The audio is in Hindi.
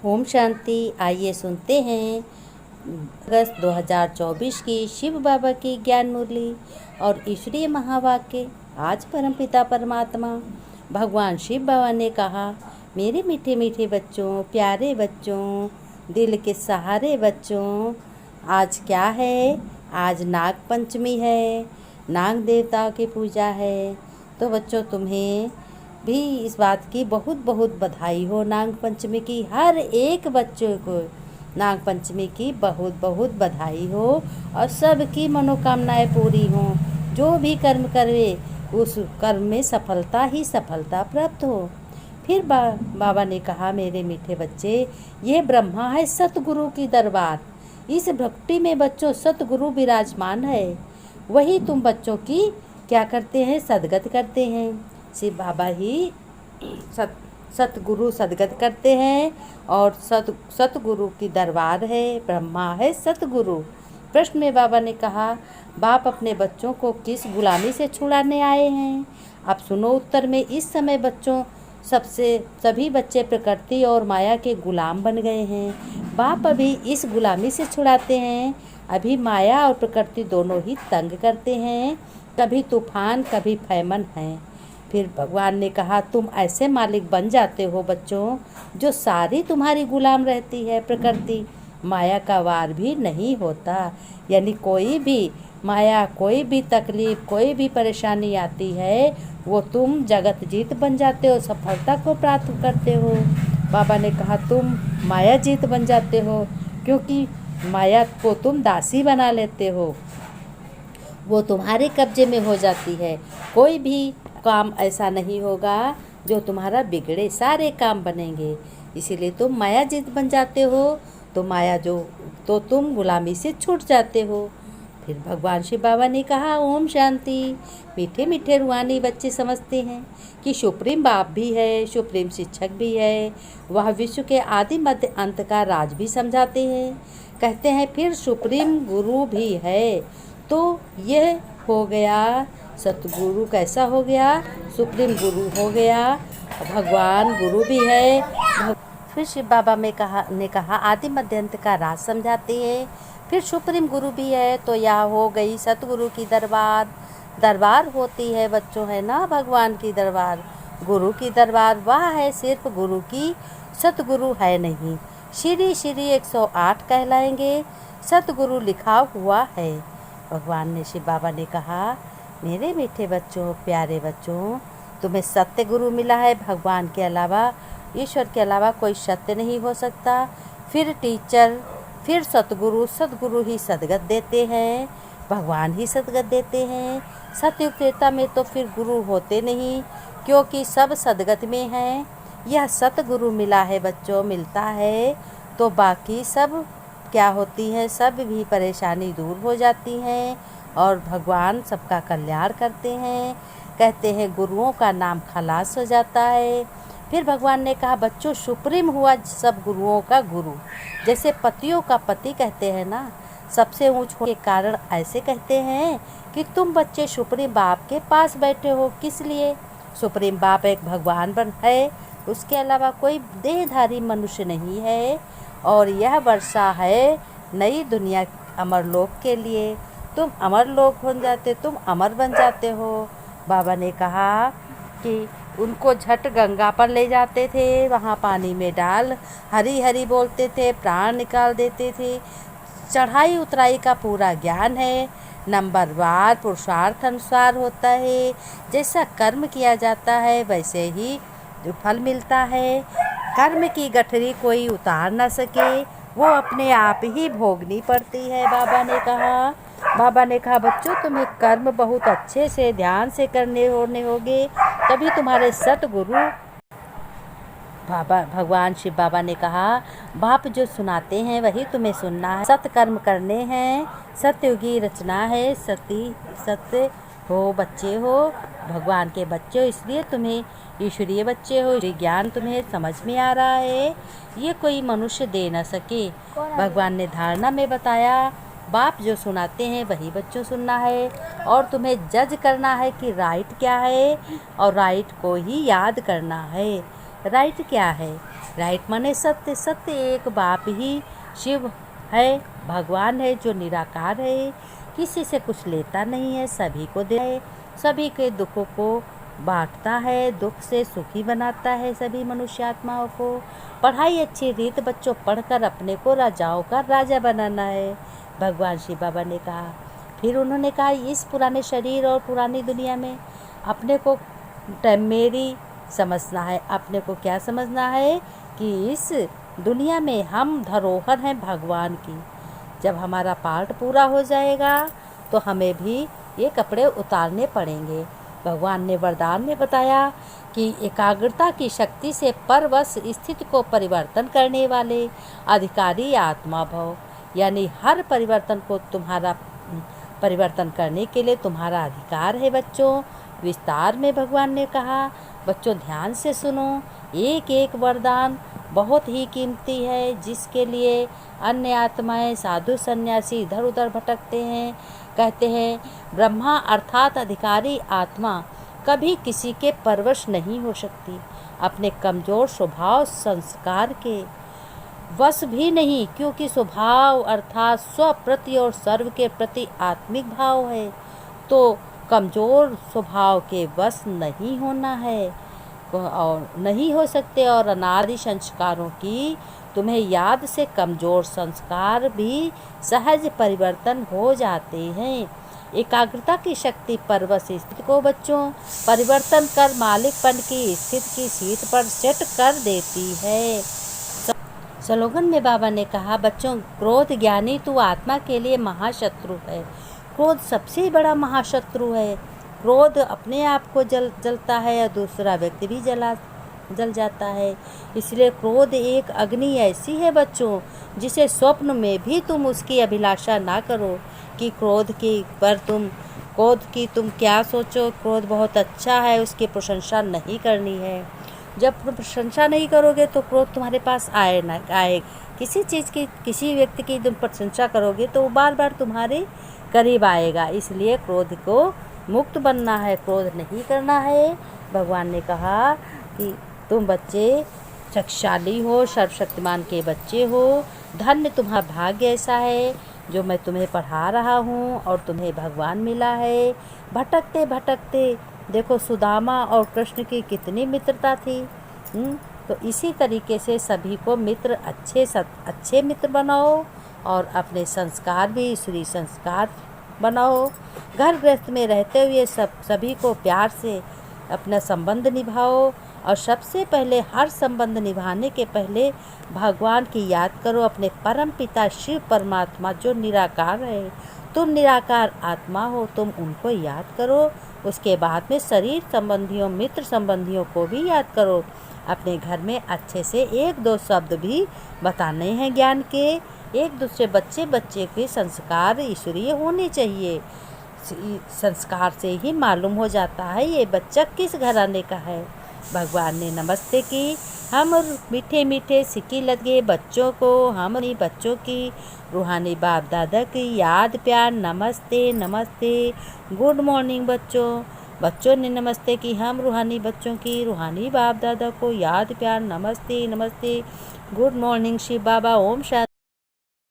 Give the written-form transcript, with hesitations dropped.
ओम शांति। आइए सुनते हैं अगस्त 2024 की शिव बाबा की ज्ञान मुरली और ईश्वरीय महावाक्य। आज परमपिता परमात्मा भगवान शिव बाबा ने कहा, मेरे मीठे मीठे बच्चों, प्यारे बच्चों, दिल के सहारे बच्चों, आज क्या है? आज नाग पंचमी है, नाग देवताओं की पूजा है। तो बच्चों, तुम्हें भी इस बात की बहुत बहुत बधाई हो। नाग पंचमी की हर एक बच्चों को नाग पंचमी की बहुत बहुत बधाई हो और सबकी मनोकामनाएं पूरी हों। जो भी कर्म करे उस कर्म में सफलता ही सफलता प्राप्त हो। फिर बाबा ने कहा, मेरे मीठे बच्चे, ये ब्रह्मा है सतगुरु की दरबार। इस भक्ति में बच्चों सतगुरु विराजमान है। वही तुम बच्चों की क्या करते हैं? सदगत करते हैं। शिव बाबा ही सतगुरु सदगत करते हैं और सतगुरु की दरबार है। ब्रह्मा है सतगुरु। प्रश्न में बाबा ने कहा, बाप अपने बच्चों को किस गुलामी से छुड़ाने आए हैं? अब सुनो उत्तर में। इस समय बच्चों सभी बच्चे प्रकृति और माया के गुलाम बन गए हैं। बाप अभी इस गुलामी से छुड़ाते हैं। अभी माया और प्रकृति दोनों ही तंग करते हैं। कभी तूफान कभी फैमन है। फिर भगवान ने कहा, तुम ऐसे मालिक बन जाते हो बच्चों, जो सारी तुम्हारी गुलाम रहती है। प्रकृति माया का वार भी नहीं होता। यानी कोई भी माया, कोई भी तकलीफ, कोई भी परेशानी आती है, वो तुम जगत जीत बन जाते हो, सफलता को प्राप्त करते हो। बाबा ने कहा, तुम माया जीत बन जाते हो, क्योंकि माया को तुम दासी बना लेते हो। वो तुम्हारे कब्जे में हो जाती है। कोई भी काम ऐसा नहीं होगा जो तुम्हारा बिगड़े, सारे काम बनेंगे। इसीलिए तुम माया जीत बन जाते हो। तो माया तो तुम गुलामी से छूट जाते हो। फिर भगवान शिव बाबा ने कहा, ओम शांति। मीठे मीठे रूहानी बच्चे समझते हैं कि सुप्रीम बाप भी है, सुप्रीम शिक्षक भी है। वह विश्व के आदि मध्य अंत का राज भी समझाते हैं। कहते हैं फिर सुप्रीम गुरु भी है। तो यह हो गया सतगुरु। कैसा हो गया? सुप्रीम गुरु हो गया। भगवान गुरु भी है। फिर शिव बाबा ने कहा आदि मध्यांत का राज समझाते हैं। फिर सुप्रीम गुरु भी है। तो यह हो गई सतगुरु की दरबार होती है बच्चों, है ना। भगवान की दरबार, गुरु की दरबार वह है, सिर्फ गुरु की। सतगुरु है नहीं। श्री श्री 108 कहलाएंगे। सतगुरु लिखा हुआ है। भगवान ने, शिव बाबा ने कहा, मेरे मीठे बच्चों, प्यारे बच्चों, तुम्हें सत्य गुरु मिला है। भगवान के अलावा, ईश्वर के अलावा कोई सत्य नहीं हो सकता। फिर टीचर, फिर सतगुरु ही सदगत देते हैं। भगवान ही सदगत देते हैं। सतयुग त्रेता में तो फिर गुरु होते नहीं, क्योंकि सब सदगत में हैं। यह सतगुरु मिला है बच्चों, मिलता है तो बाकी सब क्या होती है, सब भी परेशानी दूर हो जाती हैं और भगवान सबका कल्याण करते हैं। कहते हैं गुरुओं का नाम खलास हो जाता है। फिर भगवान ने कहा, बच्चों सुप्रीम हुआ सब गुरुओं का गुरु। जैसे पतियों का पति कहते हैं ना, सबसे ऊंच होने के कारण ऐसे कहते हैं कि तुम बच्चे सुप्रीम बाप के पास बैठे हो। किस लिए? सुप्रीम बाप एक भगवान है, उसके अलावा कोई देहधारी मनुष्य नहीं है। और यह वर्षा है नई दुनिया अमरलोक के लिए। तुम अमरलोक हो जाते, तुम अमर बन जाते हो। बाबा ने कहा कि उनको झट गंगा पर ले जाते थे, वहाँ पानी में डाल हरी हरी बोलते थे, प्राण निकाल देते थे। चढ़ाई उतराई का पूरा ज्ञान है। नंबरवार पुरुषार्थ अनुसार होता है। जैसा कर्म किया जाता है वैसे ही फल मिलता है। कर्म की गठरी कोई उतार न सके, वो अपने आप ही भोगनी पड़ती है। बाबा ने कहा बच्चों, तुम्हें कर्म बहुत अच्छे से ध्यान से करने होंगे, तभी तुम्हारे सतगुरु भगवान शिव बाबा ने कहा, बाप जो सुनाते हैं वही तुम्हें सुनना है। सत्कर्म करने हैं। सतयुगी रचना है। सत्य हो, बच्चे हो, भगवान के बच्चे हो, इसलिए तुम्हें ईश्वरीय बच्चे हो। ज्ञान तुम्हें समझ में आ रहा है, ये कोई मनुष्य दे न सके। भगवान ने धारणा में बताया, बाप जो सुनाते हैं वही बच्चों सुनना है और तुम्हें जज करना है कि राइट क्या है और राइट को ही याद करना है। राइट क्या है? राइट माने सत्य। सत्य एक बाप ही शिव है, भगवान है जो निराकार है, किसी से कुछ लेता नहीं है, सभी को दे है, सभी के दुखों को बांटता है, दुख से सुखी बनाता है सभी मनुष्यात्माओं को। पढ़ाई अच्छी रीत बच्चों पढ़कर अपने को राजाओं का राजा बनाना है, भगवान शिव बाबा ने कहा। फिर उन्होंने कहा इस पुराने शरीर और पुरानी दुनिया में अपने को टेम्परेरी समझना है। अपने को क्या समझना है कि इस दुनिया में हम धरोहर हैं भगवान की। जब हमारा पार्ट पूरा हो जाएगा तो हमें भी ये कपड़े उतारने पड़ेंगे। भगवान ने वरदान में बताया कि एकाग्रता की शक्ति से परवश स्थिति को परिवर्तन करने वाले अधिकारी आत्मा भव, यानी हर परिवर्तन को तुम्हारा परिवर्तन करने के लिए तुम्हारा अधिकार है बच्चों। विस्तार में भगवान ने कहा, बच्चों ध्यान से सुनो। एक एक वरदान बहुत ही कीमती है, जिसके लिए अन्य आत्माएं साधु सन्यासी इधर उधर भटकते हैं। कहते हैं ब्रह्मा अर्थात अधिकारी आत्मा कभी किसी के परवश नहीं हो सकती, अपने कमज़ोर स्वभाव संस्कार के वश भी नहीं, क्योंकि स्वभाव अर्थात स्व प्रति और सर्व के प्रति आत्मिक भाव है, तो कमज़ोर स्वभाव के वश नहीं होना है और नहीं हो सकते। और अनादि संस्कारों की तुम्हें याद से कमज़ोर संस्कार भी सहज परिवर्तन हो जाते हैं। एकाग्रता की शक्ति परवश स्थिति को बच्चों परिवर्तन कर मालिकपन की स्थिति की सीट पर सेट कर देती है। स्लोगन में बाबा ने कहा, बच्चों क्रोध ज्ञानी तू आत्मा के लिए महाशत्रु है। क्रोध सबसे बड़ा महाशत्रु है। क्रोध अपने आप को जलता है और दूसरा व्यक्ति भी जल जाता है। इसलिए क्रोध एक अग्नि ऐसी है बच्चों, जिसे स्वप्न में भी तुम उसकी अभिलाषा ना करो कि क्रोध की तुम क्या सोचो। क्रोध बहुत अच्छा है, उसकी प्रशंसा नहीं करनी है। जब प्रशंसा नहीं करोगे तो क्रोध तुम्हारे पास आए। किसी चीज़ की, किसी व्यक्ति की तुम प्रशंसा करोगे तो वो बार बार तुम्हारे करीब आएगा। इसलिए क्रोध को मुक्त बनना है, क्रोध नहीं करना है। भगवान ने कहा कि तुम बच्चे शक्तिशाली हो, सर्वशक्तिमान के बच्चे हो। धन्य तुम्हारा भाग्य ऐसा है जो मैं तुम्हें पढ़ा रहा हूँ और तुम्हें भगवान मिला है। भटकते भटकते देखो सुदामा और कृष्ण की कितनी मित्रता थी। तो इसी तरीके से सभी को मित्र अच्छे मित्र बनाओ और अपने संस्कार भी ईश्वरीय संस्कार बनाओ। घर गृहस्थ में रहते हुए सभी को प्यार से अपना संबंध निभाओ और सबसे पहले हर संबंध निभाने के पहले भगवान की याद करो, अपने परम पिता शिव परमात्मा जो निराकार है। तुम निराकार आत्मा हो, तुम उनको याद करो। उसके बाद में शरीर संबंधियों, मित्र संबंधियों को भी याद करो। अपने घर में अच्छे से एक दो शब्द भी बताने हैं ज्ञान के। एक दूसरे बच्चे के संस्कार ईश्वरीय होने चाहिए। संस्कार से ही मालूम हो जाता है ये बच्चा किस घराने का है। भगवान ने नमस्ते की। हम मीठे मीठे सिक्के लगे बच्चों को, हम अपनी बच्चों की रूहानी बाप दादा की याद प्यार नमस्ते नमस्ते। गुड मॉर्निंग बच्चों ने नमस्ते की। हम रूहानी बच्चों की रूहानी बाप दादा को याद प्यार नमस्ते नमस्ते। गुड मॉर्निंग शिव बाबा। ओम शांति।